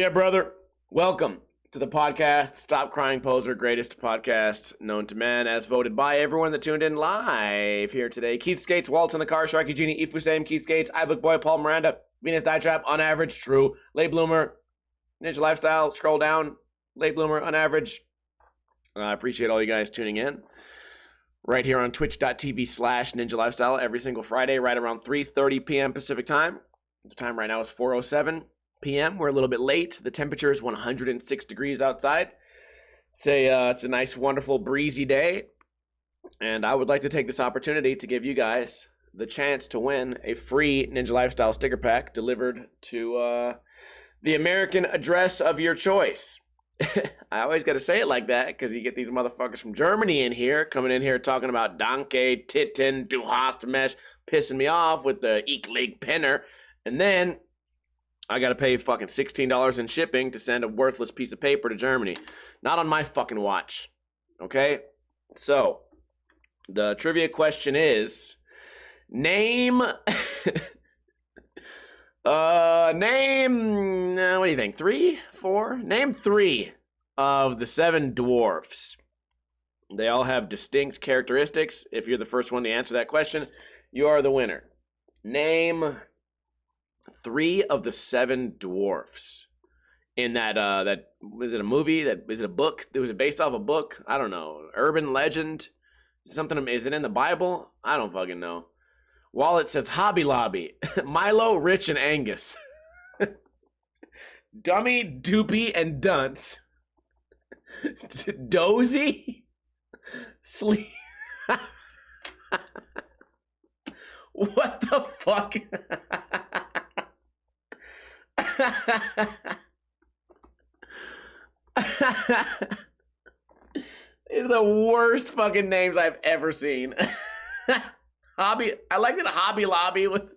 Yeah, brother. Welcome to the podcast, Stop Crying Poser, greatest podcast known to man, as voted by everyone that tuned in live here today. Keith Skates, Waltz in the car, Sharky, Jeannie, Ifu Same, Keith Skates, iBook Boy, Paul Miranda, Venus Dietrap, on average, true, Late Bloomer, Ninja Lifestyle, scroll down, Late Bloomer, on average. I appreciate all you guys tuning in. Right here on twitch.tv/Ninja Lifestyle every single Friday, right around 3:30 p.m. Pacific time. The time right now is 4:07 p.m. We're a little bit late. The temperature is 106 degrees outside. It's a nice, wonderful, breezy day. And I would like to take this opportunity to give you guys the chance to win a free Ninja Lifestyle sticker pack delivered to the American address of your choice. I always got to say it like that because you get these motherfuckers from Germany in here, coming in here talking about Danke, Titten, Du hast Mesh, pissing me off with the Ich leg Penner. And then I got to pay fucking $16 in shipping to send a worthless piece of paper to Germany. Not on my fucking watch. Okay? So, the trivia question is, name... what do you think? 3? 4? Name 3 of the 7 dwarfs. They all have distinct characteristics. If you're the first one to answer that question, you are the winner. Name 3 of the 7 dwarfs. In that was it a movie? Is it a book? Was it based off a book? I don't know. Urban legend? Something? Is it in the Bible? I don't fucking know. Wallet says Hobby Lobby, Milo, Rich, and Angus. Dummy, Doopy, and Dunce. Dozy? Sleep. What the fuck? These are the worst fucking names I've ever seen. Hobby, I like that Hobby Lobby was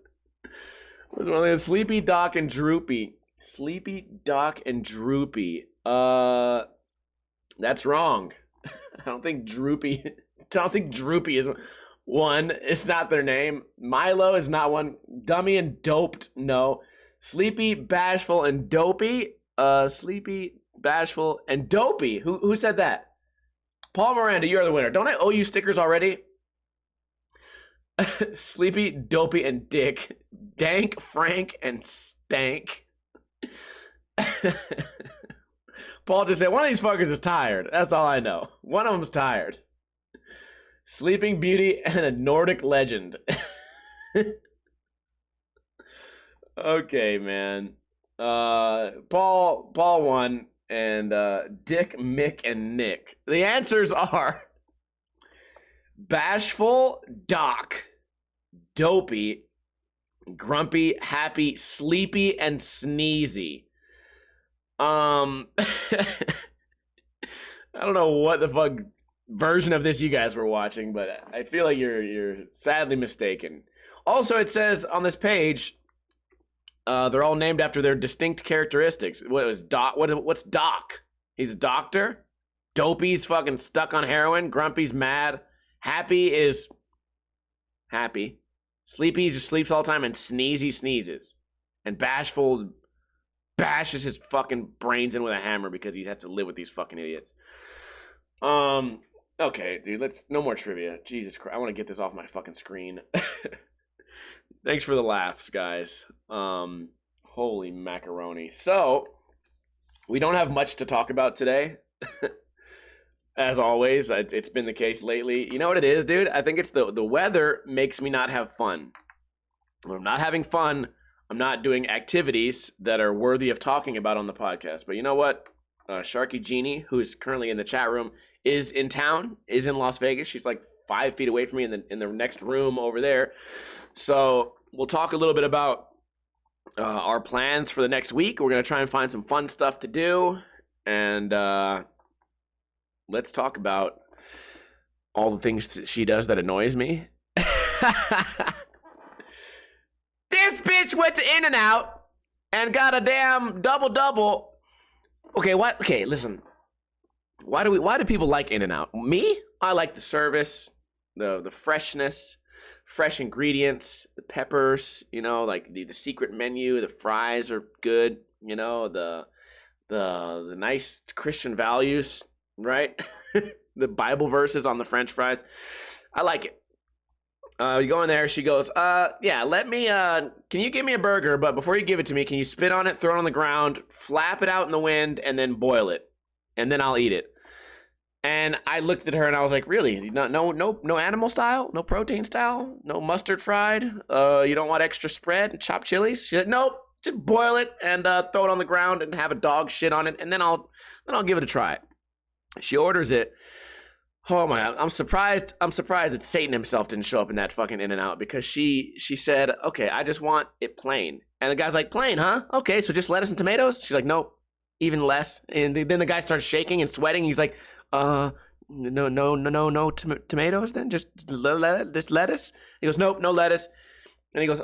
one of the Sleepy, Doc, and Droopy. Sleepy, Doc, and Droopy. That's wrong. I don't think Droopy is one. It's not their name. Milo is not one. Dummy and Doped, no. Sleepy, Bashful, and Dopey. Sleepy, Bashful, and Dopey. Who said that? Paul Miranda, you're the winner. Don't I owe you stickers already? Sleepy, Dopey, and Dick. Dank, Frank, and Stank. Paul just said, one of these fuckers is tired. That's all I know. One of them's tired. Sleeping Beauty and a Nordic legend. Okay, man. Paul won, and Dick, Mick, and Nick. The answers are Bashful, Doc, Dopey, Grumpy, Happy, Sleepy, and Sneezy. I don't know what the fuck version of this you guys were watching, but I feel like you're sadly mistaken. Also, it says on this page, they're all named after their distinct characteristics. What was Doc? What's Doc? He's a doctor. Dopey's fucking stuck on heroin. Grumpy's mad. Happy is happy. Sleepy just sleeps all the time, and Sneezy sneezes. And Bashful bashes his fucking brains in with a hammer because he has to live with these fucking idiots. Okay, dude, no more trivia. Jesus Christ, I want to get this off my fucking screen. Thanks for the laughs, guys. Holy macaroni. So, we don't have much to talk about today. As always, it's been the case lately. You know what it is, dude? I think it's the weather makes me not have fun. When I'm not having fun, I'm not doing activities that are worthy of talking about on the podcast. But you know what? Sharky Jeannie, who is currently in the chat room, is in town, is in Las Vegas. She's like 5 feet away from me in the next room over there. So we'll talk a little bit about our plans for the next week. We're going to try and find some fun stuff to do. And let's talk about all the things that she does that annoys me. This bitch went to In-N-Out and got a damn double. Okay, what? Okay, listen. Why do people like In-N-Out? Me? I like the service, the freshness, fresh ingredients, the peppers, you know, like the secret menu, the fries are good, you know, the the nice Christian values, right? The Bible verses on the French fries. I like it. You go in there, she goes, yeah, can you give me a burger, but before you give it to me, can you spit on it, throw it on the ground, flap it out in the wind, and then boil it, and then I'll eat it. And I looked at her and I was like, really? No animal style? No protein style? No mustard fried? You don't want extra spread and chopped chilies? She said, nope, just boil it and throw it on the ground and have a dog shit on it, and then I'll give it a try. She orders it. Oh my, I'm surprised that Satan himself didn't show up in that fucking In-N-Out, because she said, okay, I just want it plain. And the guy's like, plain, huh? Okay, so just lettuce and tomatoes? She's like, nope, even less. And then the guy starts shaking and sweating. He's like, no tomatoes then? Just lettuce? He goes, nope, no lettuce. And he goes,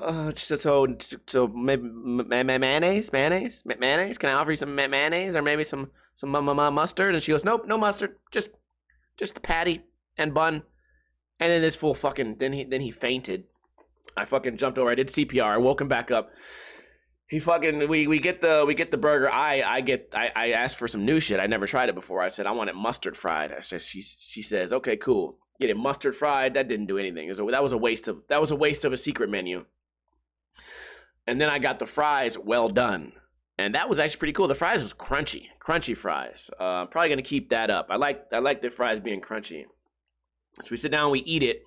so maybe mayonnaise? Can I offer you some mayonnaise or maybe some mustard? And she goes, nope, no mustard, just the patty and bun. And then this fool fucking, then he fainted. I fucking jumped over. I did CPR. I woke him back up. He fucking, we get the burger. I asked for some new shit. I never tried it before. I said, I want it mustard fried. She says, okay, cool. Get it mustard fried. That didn't do anything. That was a waste of a secret menu. And then I got the fries well done. And that was actually pretty cool. The fries was crunchy fries. Probably gonna keep that up. I like the fries being crunchy. So we sit down, we eat it.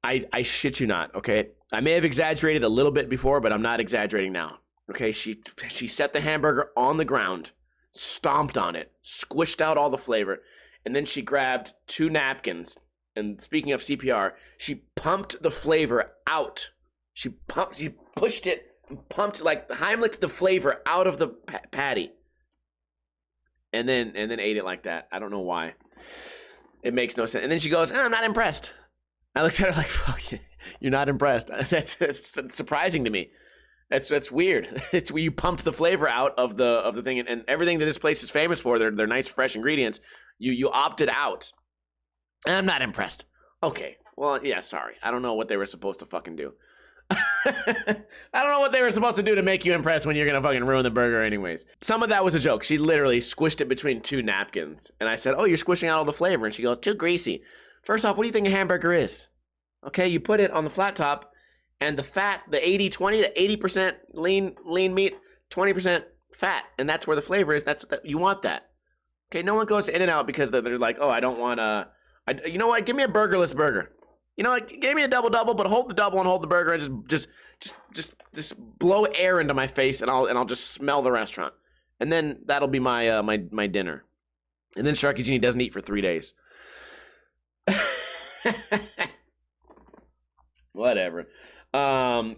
I shit you not, okay? I may have exaggerated a little bit before, but I'm not exaggerating now. Okay, she set the hamburger on the ground, stomped on it, squished out all the flavor, and then she grabbed 2 napkins. And speaking of CPR, she pumped the flavor out. She pushed it and pumped, like Heimlich, the flavor out of the patty. And then ate it like that. I don't know why. It makes no sense. And then she goes, I'm not impressed. I looked at her like, fuck you. You're not impressed. That's surprising to me. That's weird. It's where you pumped the flavor out of the thing, and everything that this place is famous for. They're nice, fresh ingredients. You opted out. I'm not impressed. Okay. Well, yeah, sorry. I don't know what they were supposed to fucking do. I don't know what they were supposed to do to make you impressed when you're gonna fucking ruin the burger anyways. Some of that was a joke. She literally squished it between 2 napkins. And I said, oh, you're squishing out all the flavor. And she goes, too greasy. First off, what do you think a hamburger is? Okay, you put it on the flat top, and the fat, the 80-20, the 80% lean meat, 20% fat, and that's where the flavor is. You want that. Okay, no one goes to In-N-Out because they're like, oh, I don't want you know what? Give me a burgerless burger. You know what? Give me a double, but hold the double and hold the burger, and just blow air into my face, and I'll just smell the restaurant, and then that'll be my my dinner. And then Sharky Jeannie doesn't eat for 3 days. Whatever.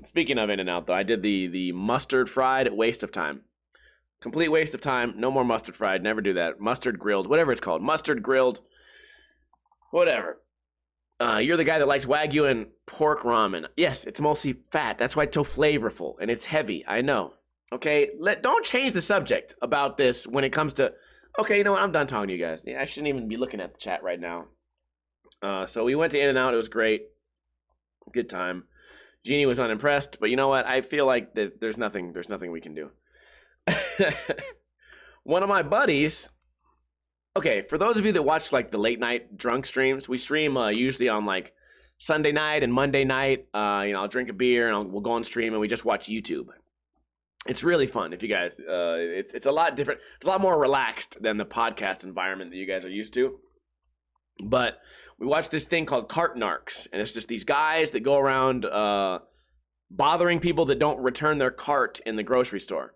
Speaking of In-N-Out, though, I did the mustard fried. Waste of time. Complete waste of time. No more mustard fried. Never do that. Mustard grilled. Whatever it's called. Mustard grilled. Whatever. You're the guy that likes Wagyu and pork ramen. Yes, it's mostly fat. That's why it's so flavorful. And it's heavy. I know. Okay? Don't change the subject about this when it comes to... Okay, you know what? I'm done talking to you guys. I shouldn't even be looking at the chat right now. So we went to In-N-Out. It was great. Good time. Jeannie was unimpressed, but you know what? I feel like that there's nothing we can do. One of my buddies. Okay, for those of you that watch like the late night drunk streams, we stream usually on like Sunday night and Monday night. I'll drink a beer and we'll go on stream and we just watch YouTube. It's really fun. If you guys, it's a lot different. It's a lot more relaxed than the podcast environment that you guys are used to. But we watch this thing called cart narcs, and it's just these guys that go around bothering people that don't return their cart in the grocery store.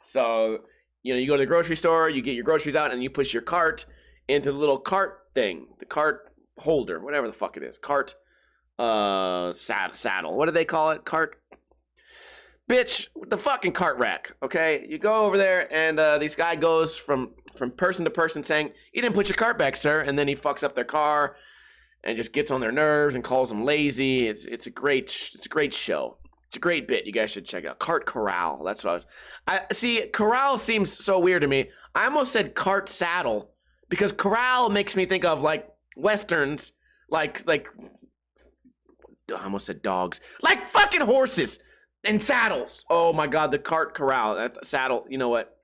So, you go to the grocery store, you get your groceries out, and you push your cart into the little cart thing, the cart holder, whatever the fuck it is. Cart saddle. What do they call it? Cart. Bitch, the fucking cart rack, okay? You go over there, and this guy goes from person to person saying, you didn't put your cart back, sir, and then he fucks up their car and just gets on their nerves and calls them lazy. It's a great show. It's a great bit. You guys should check it out. Cart corral. That's what I see. Corral seems so weird to me. I almost said cart saddle because corral makes me think of like westerns, like I almost said dogs, like fucking horses and saddles. Oh my god, the cart corral, saddle. You know what?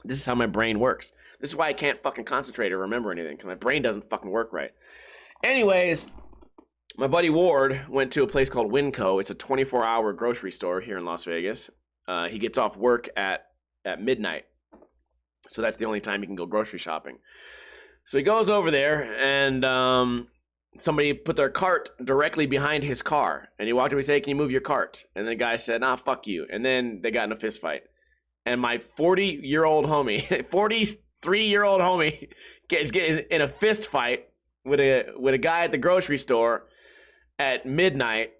This is how my brain works. This is why I can't fucking concentrate or remember anything, because my brain doesn't fucking work right. Anyways, my buddy Ward went to a place called Winco. It's a 24-hour grocery store here in Las Vegas. He gets off work at midnight. So that's the only time he can go grocery shopping. So he goes over there, and somebody put their cart directly behind his car. And he walked up and said, "Can you move your cart?" And the guy said, "Nah, fuck you." And then they got in a fist fight. And my 40-year-old homie, 43-year-old homie gets in a fist fight with a guy at the grocery store at midnight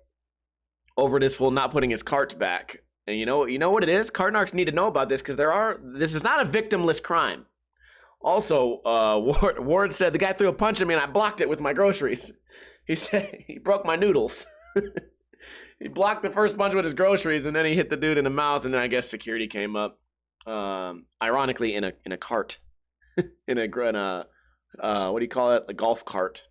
over this fool not putting his carts back. And you know what it is? Cart narcs need to know about this, because this is not a victimless crime. Also, Ward said the guy threw a punch at me and I blocked it with my groceries. He said he broke my noodles. He blocked the first punch with his groceries, and then he hit the dude in the mouth, and then I guess security came up. Ironically, in a cart, in a what do you call it? A golf cart.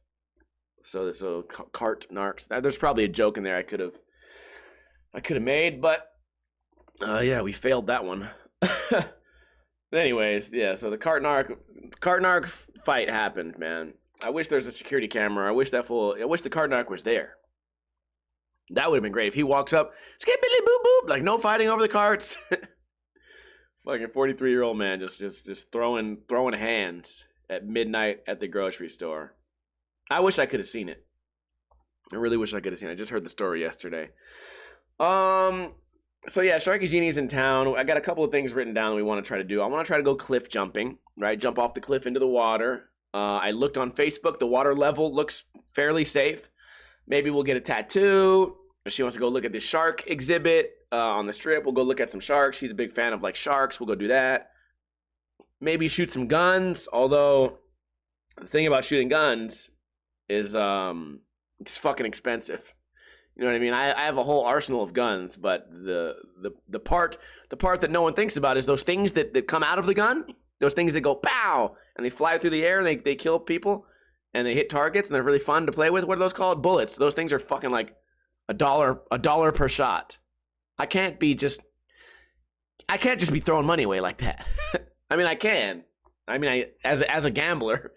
So cart narcs. There's probably a joke in there I could have made, but yeah, we failed that one. Anyways, yeah. So the cart narc fight happened, man. I wish there's a security camera. I wish the cart narc was there. That would have been great if he walks up, skippily boop boop, like no fighting over the carts. Fucking 43-year-old man just throwing hands at midnight at the grocery store. I wish I could have seen it. I really wish I could have seen it. I just heard the story yesterday. So yeah, Sharky Jeannie's in town. I got a couple of things written down that we want to try to do. I want to try to go cliff jumping, right? Jump off the cliff into the water. I looked on Facebook. The water level looks fairly safe. Maybe we'll get a tattoo. If she wants to go look at this shark exhibit on the strip, we'll go look at some sharks. She's a big fan of like sharks. We'll go do that. Maybe shoot some guns. Although the thing about shooting guns is it's fucking expensive. You know what I mean? I have a whole arsenal of guns, but the part that no one thinks about is those things that come out of the gun. Those things that go pow and they fly through the air and they kill people and they hit targets and they're really fun to play with. What are those called? Bullets. Those things are fucking like $1 per shot. I can't just be throwing money away like that. I mean, I can. I mean, as a gambler,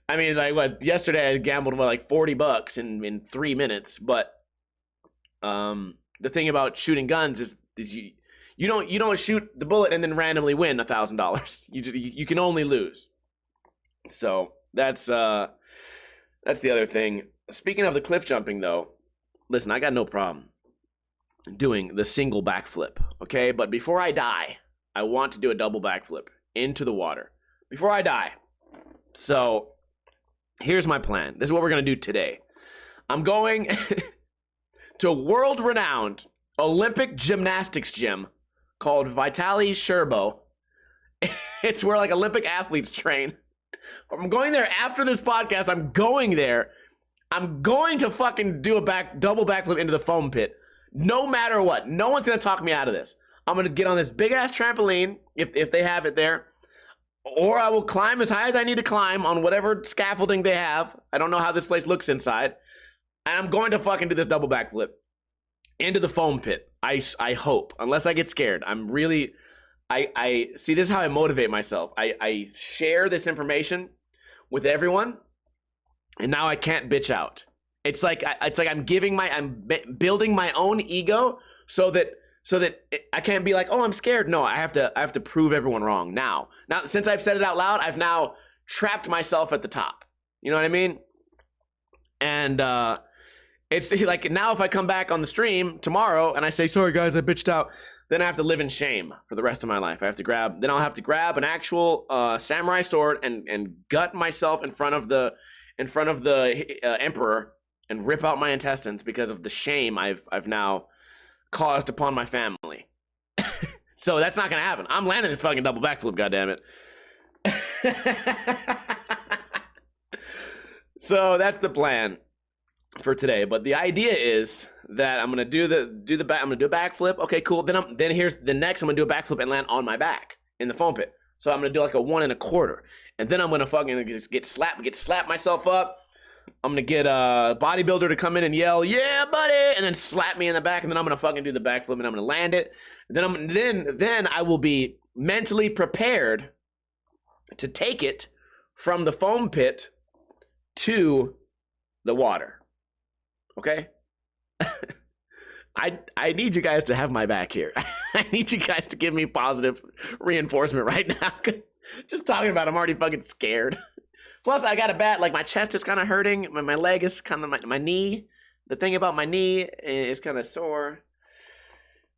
I mean, like yesterday I gambled like $40 in 3 minutes, but the thing about shooting guns is you don't shoot the bullet and then randomly win $1,000. You can only lose. So that's the other thing. Speaking of the cliff jumping though, listen, I got no problem doing the single backflip, okay? But before I die, I want to do a double backflip into the water before I die. So here's my plan. This is what we're going to do today. I'm going to a world-renowned Olympic gymnastics gym called Vitaly Sherbo. It's where like Olympic athletes train. I'm going there after this podcast. I'm going there. I'm going to fucking do a double backflip into the foam pit. No matter what. No one's going to talk me out of this. I'm going to get on this big-ass trampoline, if they have it there. Or I will climb as high as I need to climb on whatever scaffolding they have. I don't know how this place looks inside. And I'm going to fucking do this double backflip into the foam pit. I hope. Unless I get scared. I'm really... I see, this is how I motivate myself. I share this information with everyone, and now I can't bitch out. It's like I'm building my own ego so that I can't be like, oh, I'm scared. No, I have to prove everyone wrong now. Now, since I've said it out loud, I've now trapped myself at the top. You know what I mean? And it's like, now if I come back on the stream tomorrow and I say, sorry guys, I bitched out, then I have to live in shame for the rest of my life. I'll have to grab an actual samurai sword and gut myself in front of the emperor and rip out my intestines because of the shame I've now caused upon my family. So that's not gonna happen. I'm landing this fucking double backflip, goddammit. So that's the plan for today. But the idea is that I'm gonna do a backflip. Okay, cool. Then here's the next. I'm gonna do a backflip and land on my back in the foam pit. So I'm gonna do like a 1 1/4, and then I'm gonna fucking just get slap myself up. I'm gonna get a bodybuilder to come in and yell, "Yeah, buddy!" and then slap me in the back, and then I'm gonna fucking do the backflip and I'm gonna land it. Then I will be mentally prepared to take it from the foam pit to the water. Okay? I need you guys to have my back here. I need you guys to give me positive reinforcement right now. Just talking about it, I'm already fucking scared. Plus, I got a bad, like, my chest is kind of hurting. My leg is kind of, my knee. The thing about my knee is kind of sore.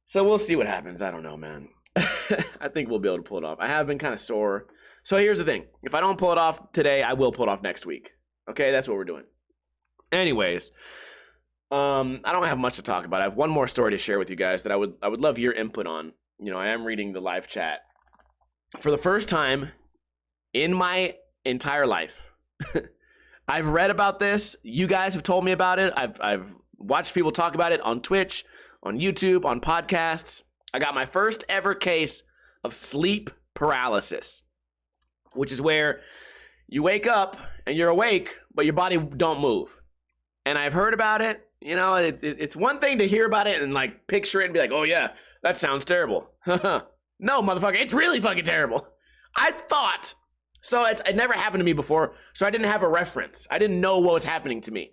So we'll see what happens. I don't know, man. I think we'll be able to pull it off. I have been kind of sore. So here's the thing. If I don't pull it off today, I will pull it off next week. Okay, that's what we're doing. Anyways, I don't have much to talk about. I have one more story to share with you guys that I would love your input on. You know, I am reading the live chat. For the first time in my entire life, I've read about this. You guys have told me about it. I've watched people talk about it on Twitch, on YouTube, on podcasts. I got my first ever case of sleep paralysis, which is where you wake up and you're awake, but your body don't move. And I've heard about it. You know, it's one thing to hear about it and like picture it and be like, oh yeah, that sounds terrible. No, motherfucker, it's really fucking terrible. I thought, so it never happened to me before, so I didn't have a reference. I didn't know what was happening to me.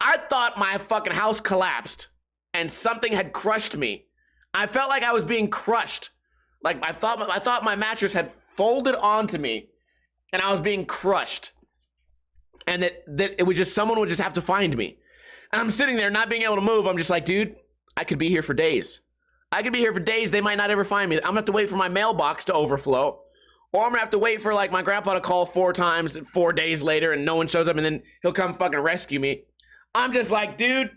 I thought my fucking house collapsed and something had crushed me. I felt like I was being crushed. Like I thought my mattress had folded onto me and I was being crushed. And that it was just, someone would just have to find me. And I'm sitting there not being able to move. I'm just like, dude, I could be here for days. I could be here for days. They might not ever find me. I'm gonna have to wait for my mailbox to overflow. Or I'm gonna have to wait for like my grandpa to call 4 times 4 days later and no one shows up and then he'll come fucking rescue me. I'm just like, dude,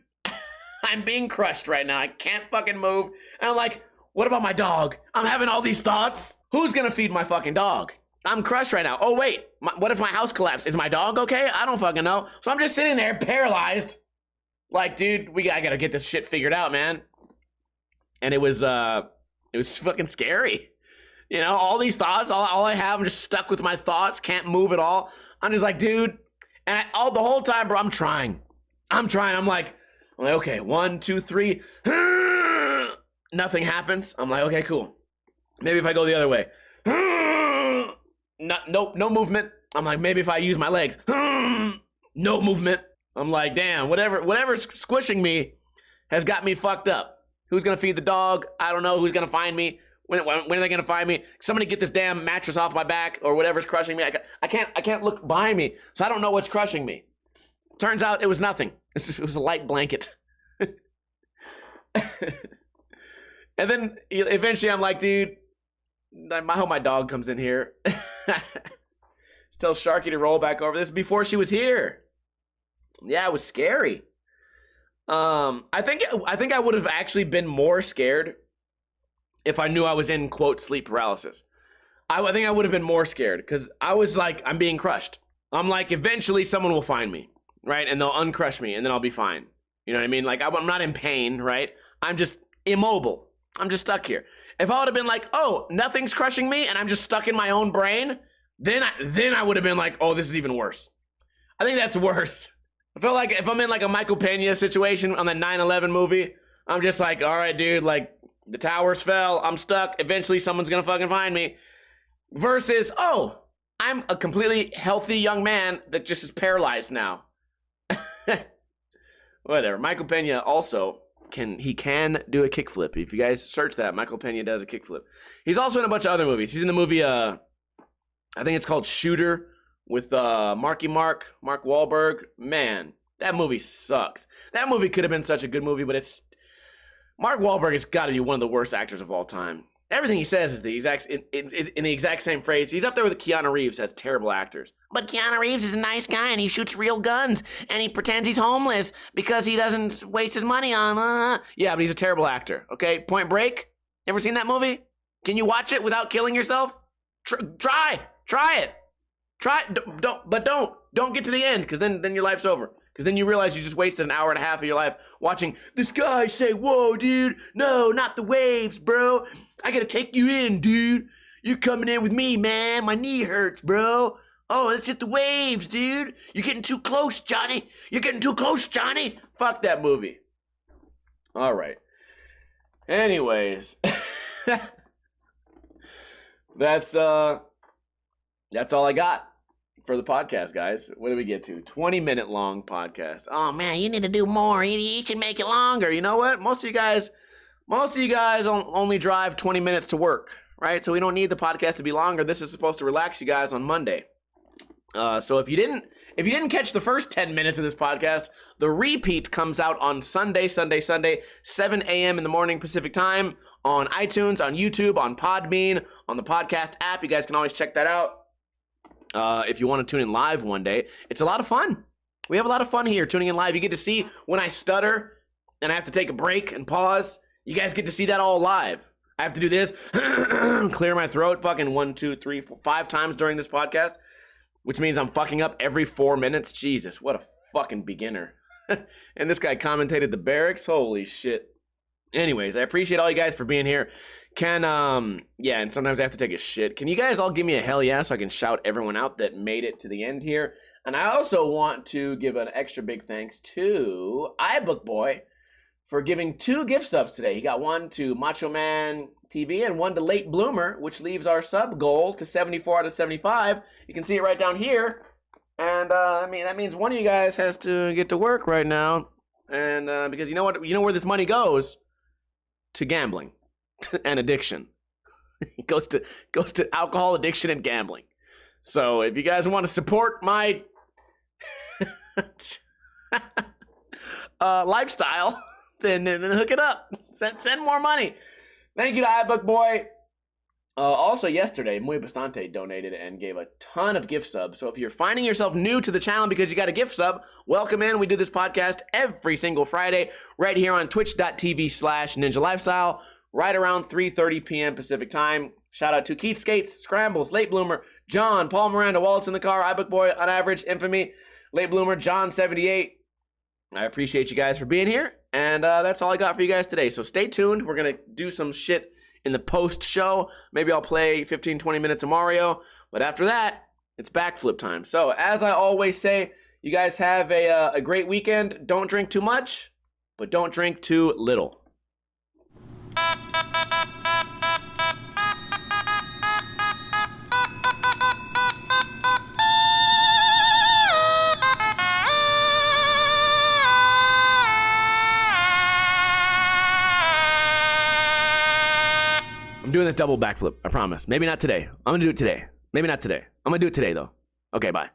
I'm being crushed right now. I can't fucking move. And I'm like, what about my dog? I'm having all these thoughts. Who's gonna feed my fucking dog? I'm crushed right now. Oh wait, what if my house collapsed? Is my dog okay? I don't fucking know. So I'm just sitting there paralyzed. Like, dude, I gotta get this shit figured out, man. And it was fucking scary. You know, all these thoughts, all I have, I'm just stuck with my thoughts, can't move at all. I'm just like, dude, and the whole time, bro, I'm trying. I'm like, okay, 1, 2, 3. Nothing happens. I'm like, okay, cool. Maybe if I go the other way. Nope, no movement. I'm like, maybe if I use my legs. No movement. I'm like, damn, whatever's squishing me has got me fucked up. Who's gonna feed the dog? I don't know. Who's gonna find me? When are they gonna find me? Somebody get this damn mattress off my back or whatever's crushing me. I can't look behind me, so I don't know what's crushing me. Turns out it was nothing. It was a light blanket. And then eventually I'm like, dude, I hope my dog comes in here. Just tell Sharky to roll back over. This is before she was here. Yeah, it was scary. I think I would have actually been more scared if I knew I was in, quote, sleep paralysis. I think I would have been more scared because I was like, I'm being crushed. I'm like, eventually someone will find me, right? And they'll uncrush me and then I'll be fine. You know what I mean? Like, I'm not in pain, right? I'm just immobile. I'm just stuck here. If I would have been like, oh, nothing's crushing me and I'm just stuck in my own brain, then I would have been like, oh, this is even worse. I think that's worse. I feel like if I'm in like a Michael Pena situation on the 9/11 movie, I'm just like, all right, dude, like the towers fell, I'm stuck, eventually someone's gonna fucking find me. Versus, oh, I'm a completely healthy young man that just is paralyzed now. Whatever. Michael Pena also can do a kickflip. If you guys search that, Michael Pena does a kickflip. He's also in a bunch of other movies. He's in the movie, I think it's called Shooter, with Mark Wahlberg. Man, that movie sucks. That movie could have been such a good movie, but Mark Wahlberg has got to be one of the worst actors of all time. Everything he says is in the exact same phrase. He's up there with Keanu Reeves as terrible actors. But Keanu Reeves is a nice guy, and he shoots real guns, and he pretends he's homeless because he doesn't waste his money on... Yeah, but he's a terrible actor, okay? Point Break? Ever seen that movie? Can you watch it without killing yourself? Try it. Don't get to the end, because then your life's over. Because then you realize you just wasted an hour and a half of your life watching this guy say, whoa, dude, no, not the waves, bro. I gotta take you in, dude. You're coming in with me, man. My knee hurts, bro. Oh, let's hit the waves, dude. You're getting too close, Johnny. Fuck that movie. All right. Anyways. that's all I got for the podcast, guys. What did we get to? 20-minute long podcast. Oh man, you need to do more. You should make it longer. You know what? Most of you guys only drive 20 minutes to work, right? So we don't need the podcast to be longer. This is supposed to relax you guys on Monday. So if you didn't catch the first 10 minutes of this podcast, the repeat comes out on Sunday, 7 a.m. in the morning Pacific time on iTunes, on YouTube, on Podbean, on the podcast app. You guys can always check that out. If you want to tune in live one day, it's a lot of fun. We have a lot of fun here tuning in live. You get to see when I stutter and I have to take a break and pause. You guys get to see that all live. I have to do this, clear my throat fucking 1, 2, 3, 4, 5 times during this podcast, which means I'm fucking up every 4 minutes. Jesus, what a fucking beginner. And this guy commentated the barracks. Holy shit. Anyways, I appreciate all you guys for being here. And sometimes I have to take a shit. Can you guys all give me a hell yeah so I can shout everyone out that made it to the end here? And I also want to give an extra big thanks to iBookBoy for giving 2 gift subs today. He got one to Macho Man TV and one to Late Bloomer, which leaves our sub goal to 74 out of 75. You can see it right down here. And that means one of you guys has to get to work right now. And because you know what? You know where this money goes? To gambling and addiction. It goes to alcohol addiction and gambling. So if you guys want to support my lifestyle, then hook it up. Send more money. Thank you to iBookBoy. Also yesterday, Muy Bastante donated and gave a ton of gift subs. So if you're finding yourself new to the channel because you got a gift sub, welcome in. We do this podcast every single Friday right here on twitch.tv/Ninja Lifestyle, right around 3:30 p.m. Pacific time. Shout out to Keith Skates, Scrambles, Late Bloomer, John, Paul Miranda, Wallets in the Car, iBookBoy, On Average, Infamy, Late Bloomer, John78. I appreciate you guys for being here. And that's all I got for you guys today. So stay tuned. We're going to do some shit in the post show. Maybe I'll play 15-20 minutes of Mario, but after that it's backflip time. So as I always say, you guys have a great weekend. Don't drink too much, but don't drink too little. I'm doing this double backflip, I promise. Maybe not today. I'm gonna do it today. Maybe not today. I'm gonna do it today though. Okay, bye.